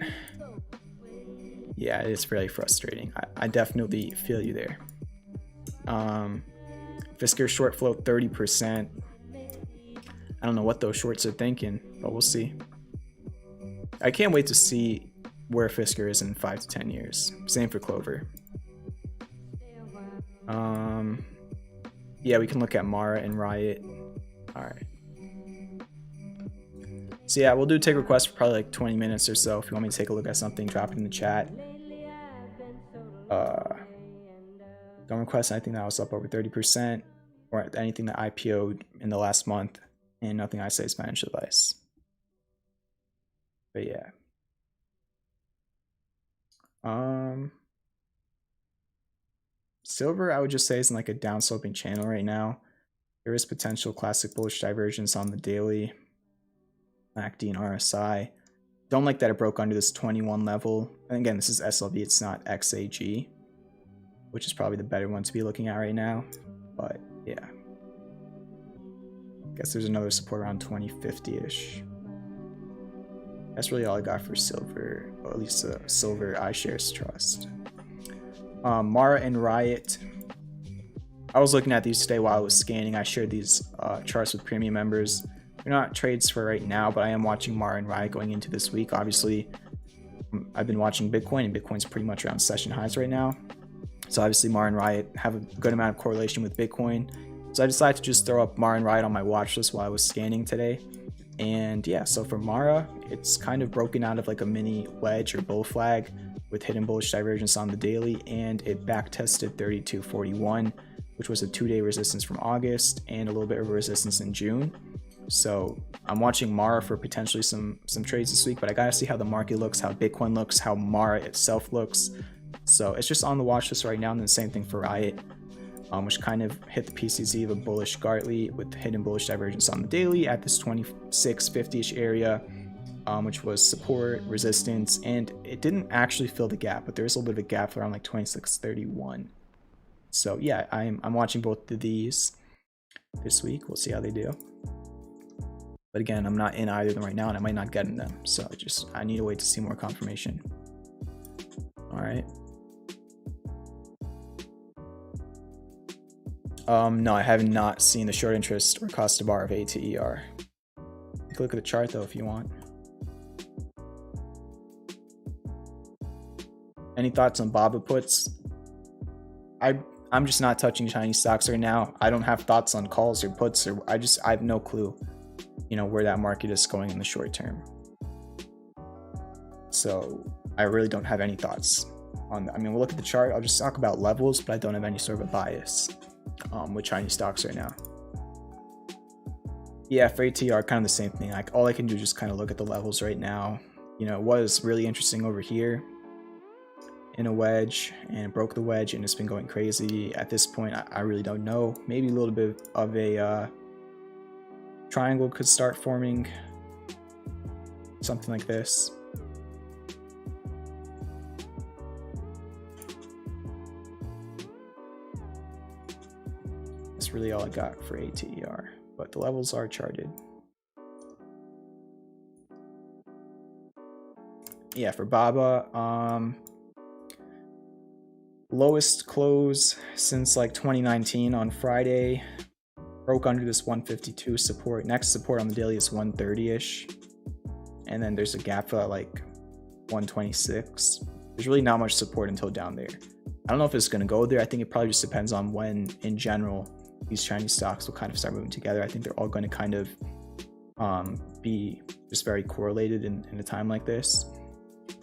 A: Yeah, it's really frustrating. I definitely feel you there. Fisker short flow 30%. I don't know what those shorts are thinking, but we'll see. I can't wait to see where Fisker is in 5 to 10 years. Same for Clover. Yeah, we can look at Mara and Riot. All right. So yeah, we'll do take requests for probably like 20 minutes or so. If you want me to take a look at something, drop it in the chat. Don't request anything that was up over 30% or anything that IPO'd in the last month, and nothing I say is financial advice. But yeah. Silver, I would just say, is in like a downsloping channel right now. There is potential classic bullish divergence on the daily. MACD and RSI. Don't like that it broke under this 21 level. And again, this is SLV, it's not XAG, which is probably the better one to be looking at right now. But yeah. Guess there's another support around 2050-ish. That's really all I got for silver, or at least silver iShares Trust. Mara and Riot. I was looking at these today while I was scanning. I shared these charts with premium members. They're not trades for right now, but I am watching Mara and Riot going into this week. Obviously, I've been watching Bitcoin, and Bitcoin's pretty much around session highs right now. So obviously, Mara and Riot have a good amount of correlation with Bitcoin. So I decided to just throw up Mara and Riot on my watch list while I was scanning today. And yeah, so for Mara, it's kind of broken out of like a mini wedge or bull flag with hidden bullish divergence on the daily, and it back tested 32.41, which was a 2-day resistance from August and a little bit of resistance in June. So I'm watching Mara for potentially some trades this week, but I gotta see how the market looks, how Bitcoin looks, how Mara itself looks. So it's just on the watch list right now, and then the same thing for Riot, which kind of hit the PCZ of a bullish Gartley with hidden bullish divergence on the daily at this 2650-ish area, which was support, resistance, and it didn't actually fill the gap, but there's a little bit of a gap around like 2631. So yeah, I'm watching both of these this week. We'll see how they do. But again, I'm not in either of them right now, and I might not get in them. So I need to wait to see more confirmation. All right. No, I have not seen the short interest or cost to bar of ATER. Take a look at the chart though if you want. Any thoughts on BABA puts? I'm just not touching Chinese stocks right now. I don't have thoughts on calls or puts, or I have no clue, where that market is going in the short term. So I really don't have any thoughts on that. I mean, we'll look at the chart. I'll just talk about levels, but I don't have any sort of a bias with Chinese stocks right now. Yeah, for ATR, kind of the same thing. Like all I can do is just kind of look at the levels right now. It was really interesting over here in a wedge, and it broke the wedge, and it's been going crazy. At this point, I really don't know. Maybe a little bit of a triangle could start forming, something like this. That's really all I got for ATER, but the levels are charted. Yeah, for BABA, lowest close since like 2019 on Friday, broke under this 152 support. Next support on the daily is 130-ish, and then there's a gap fill at like 126. There's really not much support until down there. I don't know if it's going to go there. I think it probably just depends on when, in general, these Chinese stocks will kind of start moving together. I think they're all going to kind of be just very correlated in a time like this.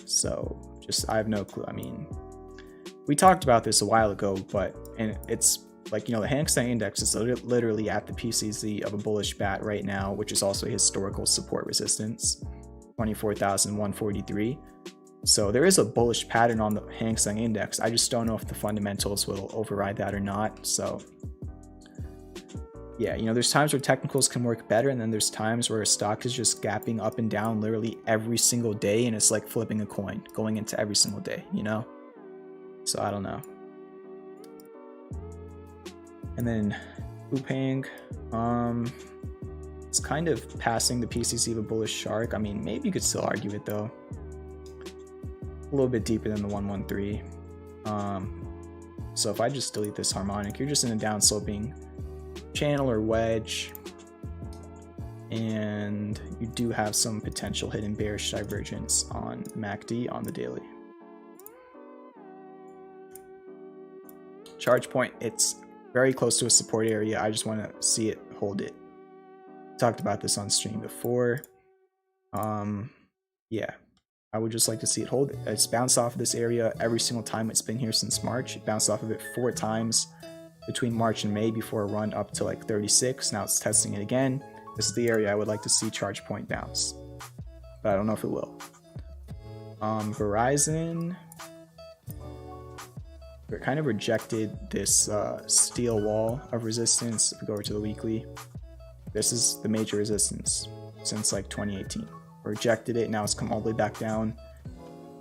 A: So I have no clue. I mean, we talked about this a while ago, and it's like, the Hang Seng Index is literally at the PCZ of a bullish bat right now, which is also a historical support resistance, 24,143. So there is a bullish pattern on the Hang Seng Index. I just don't know if the fundamentals will override that or not. So yeah, there's times where technicals can work better, and then there's times where a stock is just gapping up and down literally every single day, and it's like flipping a coin going into every single day, So I don't know. And then Upang, it's kind of passing the PCC of a bullish shark. I mean, maybe you could still argue it though. A little bit deeper than the 113. So if I just delete this harmonic, you're just in a downsloping channel or wedge, and you do have some potential hidden bearish divergence on MACD on the daily. Charge point, it's very close to a support area. I just want to see it hold it. Talked about this on stream before. Yeah, I would just like to see it hold it. It's bounced off of this area every single time it's been here since March. It bounced off of it 4 times between March and May before a run up to like 36. Now it's testing it again. This is the area I would like to see charge point bounce, but I don't know if it will. Verizon, we kind of rejected this steel wall of resistance. If we go over to the weekly, this is the major resistance since like 2018. We rejected it. Now it's come all the way back down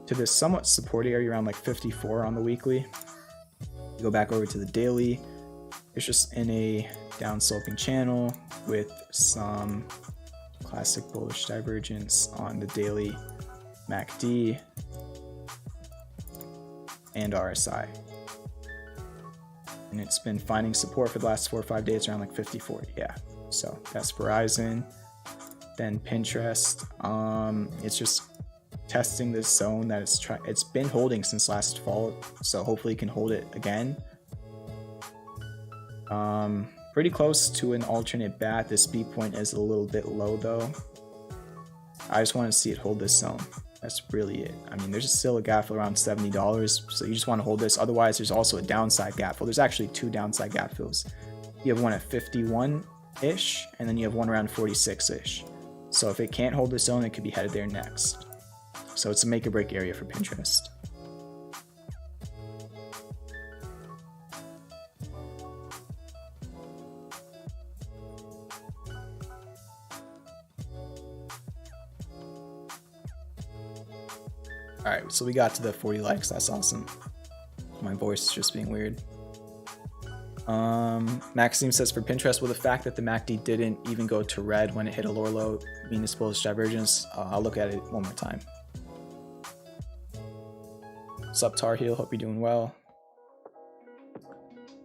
A: to this somewhat support area around like 54 on the weekly. Go back over to the daily. It's just in a down sloping channel with some classic bullish divergence on the daily MACD and RSI. And it's been finding support for the last 4 or 5 days around like 54. Yeah, so that's Verizon. Then Pinterest, it's just testing this zone that it's been holding since last fall, so hopefully it can hold it again. Pretty close to an alternate bat. This B point is a little bit low though. I just want to see it hold this zone. That's really it. I mean, there's still a gap fill around $70, so you just want to hold this. Otherwise, there's also a downside gap fill. There's actually 2 downside gap fills. You have one at 51-ish, and then you have one around 46-ish. So if it can't hold this zone, it could be headed there next. So it's a make or break area for Pinterest. Alright, so we got to the 40 likes. That's awesome. My voice is just being weird. Maxime says for Pinterest, will the fact that the MACD didn't even go to red when it hit a lower low mean this bullish divergence? I'll look at it one more time. Sup Tar Heel, hope you're doing well.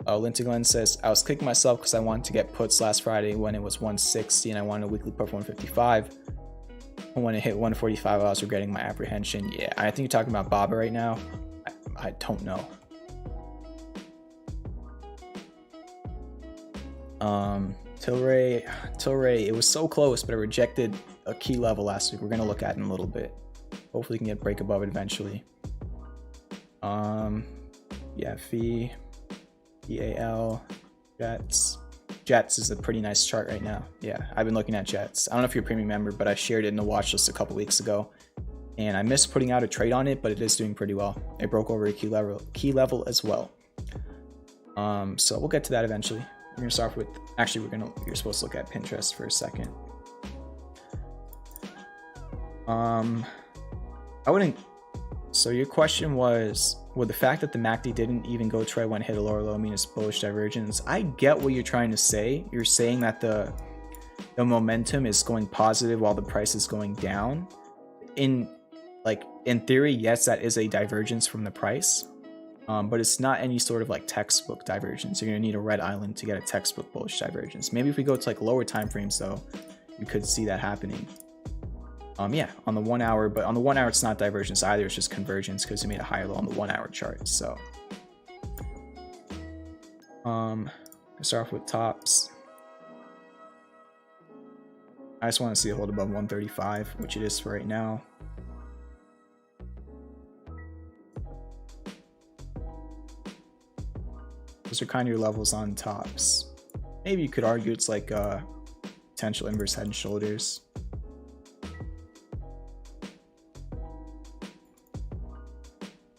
A: Linton Glenn says, I was kicking myself because I wanted to get puts last Friday when it was 160 and I wanted a weekly put for 155. And when it hit 145, I was regretting my apprehension. Yeah, I think you're talking about Baba right now. I don't know. TLRY, it was so close, but it rejected a key level last week. We're going to look at it in a little bit. Hopefully we can get break above it eventually. Yeah, Fee. EAL, Jets is a pretty nice chart right now. Yeah, I've been looking at Jets. I don't know if you're a premium member, but I shared it in the watch list a couple weeks ago, and I missed putting out a trade on it, but it is doing pretty well. It broke over a key level as well. So we'll get to that eventually. We're gonna start with you're supposed to look at Pinterest for a second. So your question was, would the fact that the MACD didn't even go try when it hit a lower low mean it's bullish divergence? I get what you're trying to say. You're saying that the momentum is going positive while the price is going down. In theory, yes, that is a divergence from the price, but it's not any sort of like textbook divergence. You're gonna need a red island to get a textbook bullish divergence. Maybe if we go to like lower time frames though, you could see that happening. Yeah, on the 1 hour, but on the 1 hour it's not divergence either, it's just convergence because it made a higher low on the 1 hour chart. So start off with tops. I just want to see it hold above 135, which it is for right now. Those are kind of your levels on tops. Maybe you could argue it's like potential inverse head and shoulders.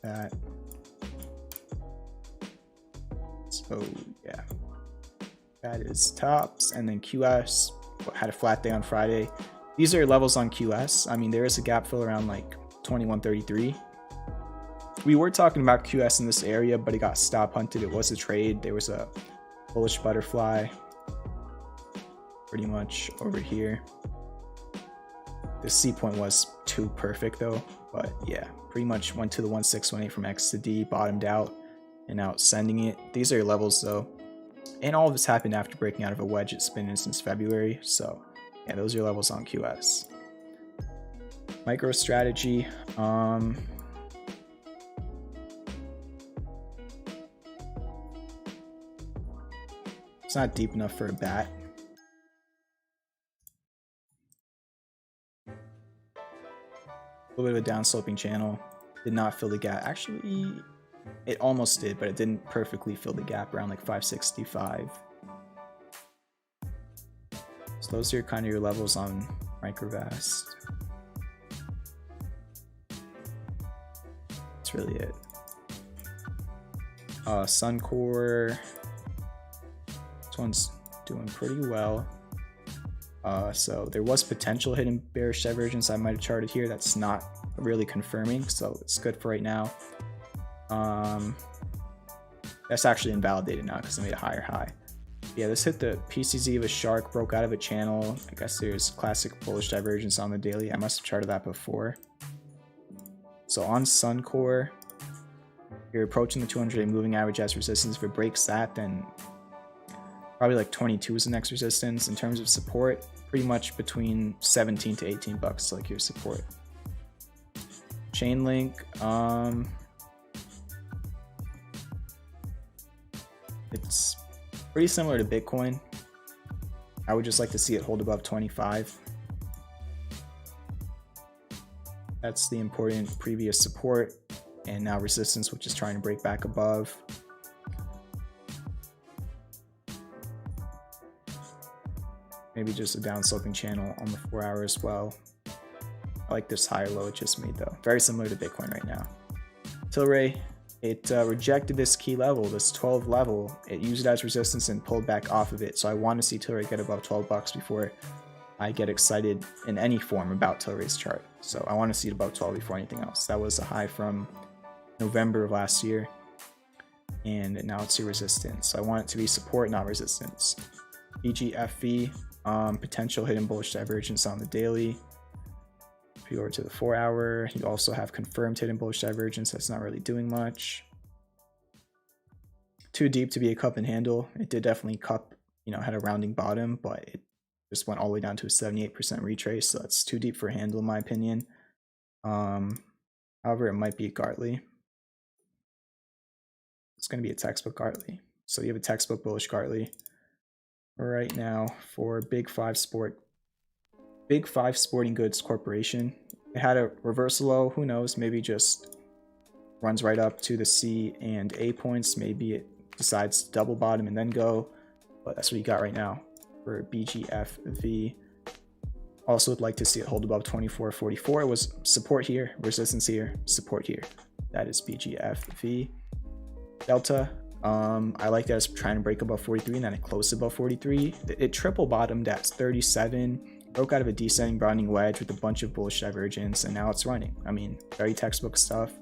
A: That. So yeah, that is tops, and then QS had a flat day on Friday. These are levels on QS. I mean, there is a gap fill around like 2133. We were talking about QS in this area, but it got stop hunted. It was a trade. There was a bullish butterfly pretty much over here. The C point was too perfect though, but yeah, pretty much went to the 1618 from X to D, bottomed out, and now it's sending it. These are your levels though, and all of this happened after breaking out of a wedge it's been in since February. So yeah, those are your levels on QS. Micro strategy, it's not deep enough for a bat. A little bit of a down sloping channel. Did not fill the gap. Actually, it almost did, but it didn't perfectly fill the gap around like 565. So those are kind of your levels on Microvast. That's really it. Suncore. This one's doing pretty well. So there was potential hidden bearish divergence I might have charted here. That's not really confirming, so it's good for right now. That's actually invalidated now because it made a higher high. Yeah, this hit the PCZ of a shark, broke out of a channel. I guess there's classic bullish divergence on the daily. I must have charted that before. So on Suncore, you're approaching the 200-day moving average as resistance. If it breaks that, then probably like 22 is the next resistance. In terms of support, pretty much between 17 to 18 bucks, like your support. Chainlink, it's pretty similar to Bitcoin. I would just like to see it hold above 25. That's the important previous support, and now resistance, which is trying to break back above. Maybe just a down sloping channel on the 4 hour as well. I like this higher low it just made though. Very similar to Bitcoin right now. TLRY, it rejected this key level, this 12 level. It used it as resistance and pulled back off of it. So I want to see TLRY get above 12 bucks before I get excited in any form about TLRY's chart. So I want to see it above 12 before anything else. That was a high from November of last year. and now it's your resistance. So I want it to be support, not resistance. BGFV, potential hidden bullish divergence on the daily. If you go over to the 4 hour, you also have confirmed hidden bullish divergence. That's not really doing much. Too deep to be a cup and handle. It did definitely cup, you know, had a rounding bottom, but it just went all the way down to a 78% retrace. So that's too deep for a handle in my opinion. However, it might be a Gartley. It's going to be a textbook Gartley. So you have a textbook bullish Gartley right now for Big Five Sporting Goods Corporation. It had a reversal low. Who knows? Maybe just runs right up to the C and A points. Maybe it decides to double bottom and then go. But that's what you got right now for BGFV. Also would like to see it hold above 24.44. It was support here, resistance here, support here. That is BGFV. Delta, I like that it's trying to break above 43 and then it closed above 43. It triple bottomed at 37, broke out of a descending broadening wedge with a bunch of bullish divergence, and now it's running. I mean, very textbook stuff.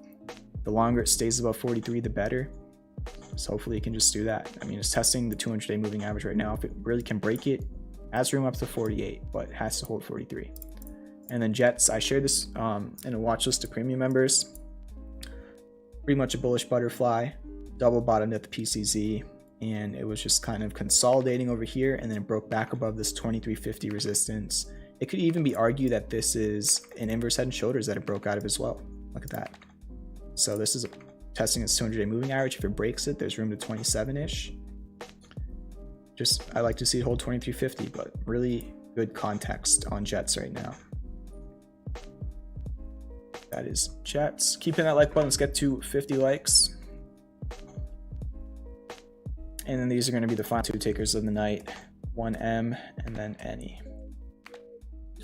A: The longer it stays above 43, the better. So hopefully it can just do that. I mean, it's testing the 200-day moving average right now. If it really can break it, has room up to 48, but it has to hold 43. And then Jets, I shared this in a watch list to premium members. Pretty much a bullish butterfly, double bottomed at the PCZ, and it was just kind of consolidating over here, and then it broke back above this 2350 resistance. It could even be argued that this is an inverse head and shoulders that it broke out of as well. Look at that. So this is testing its 200-day moving average. If it breaks it, there's room to 27-ish. I like to see it hold 2350, but really good context on Jets right now. That is Jets. Keep hitting that like button. Let's get to 50 likes. And then these are going to be the final two takers of the night, ONEM and then any.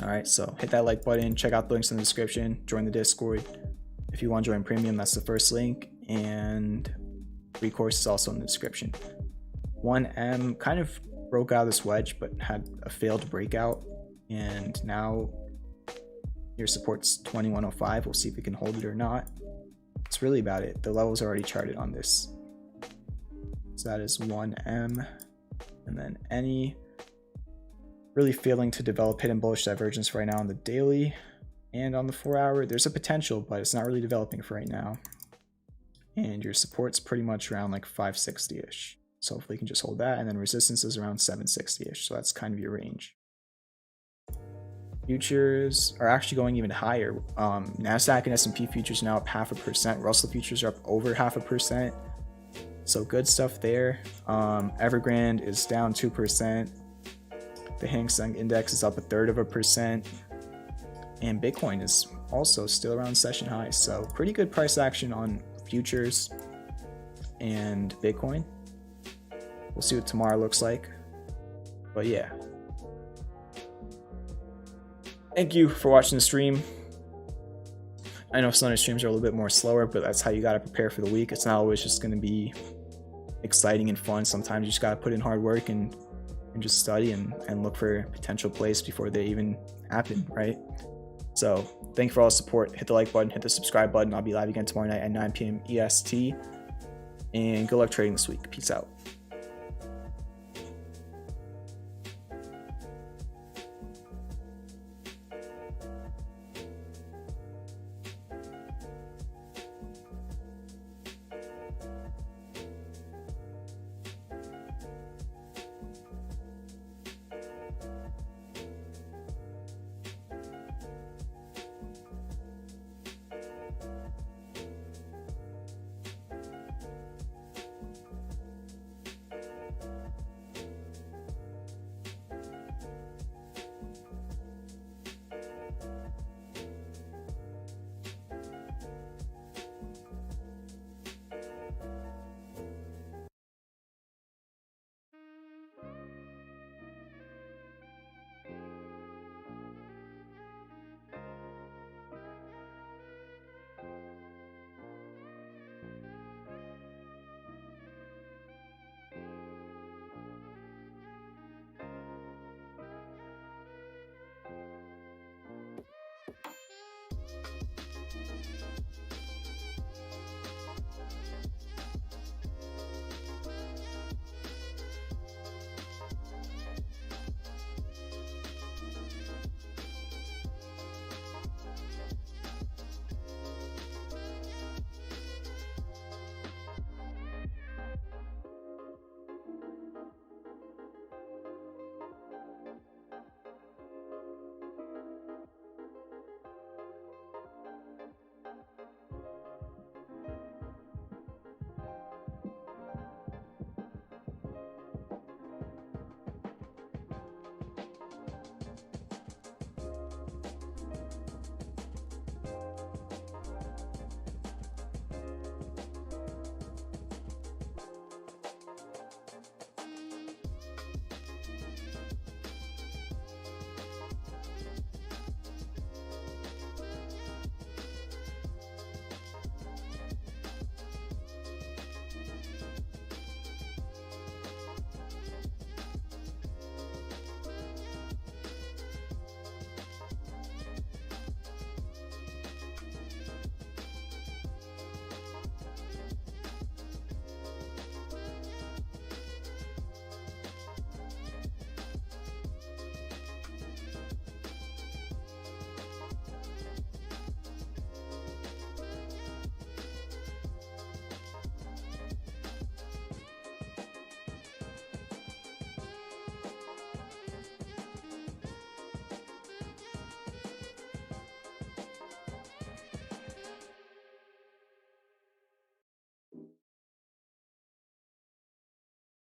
A: All right, so hit that like button. Check out the links in the description. Join the Discord. If you want to join premium, that's the first link. And free course is also in the description. ONEM kind of broke out of this wedge, but had a failed breakout. And now your support's 2105. We'll see if we can hold it or not. That's really about it. The levels are already charted on this. So that is ONEM. And then any. Really failing to develop hidden bullish divergence right now on the daily and on the 4 hour. There's a potential, but it's not really developing for right now. And your support's pretty much around like 560-ish. So hopefully you can just hold that. And then resistance is around 760-ish. So that's kind of your range. Futures are actually going even higher. NASDAQ and S&P futures now up 0.5%. Russell futures are up over 0.5%. So good stuff there. Evergrande is down 2%. The Hang Seng Index is up 1/3%. And Bitcoin is also still around session highs. So pretty good price action on futures and Bitcoin. We'll see what tomorrow looks like. But yeah. Thank you for watching the stream. I know Sunday streams are a little bit more slower, but that's how you got to prepare for the week. It's not always just going to be exciting and fun. Sometimes you just got to put in hard work and just study and look for potential plays before they even happen, right? So thank you for all the support. Hit the like button, hit the subscribe button. I'll be live again tomorrow night at 9 p.m. EST. And good luck trading this week. Peace out.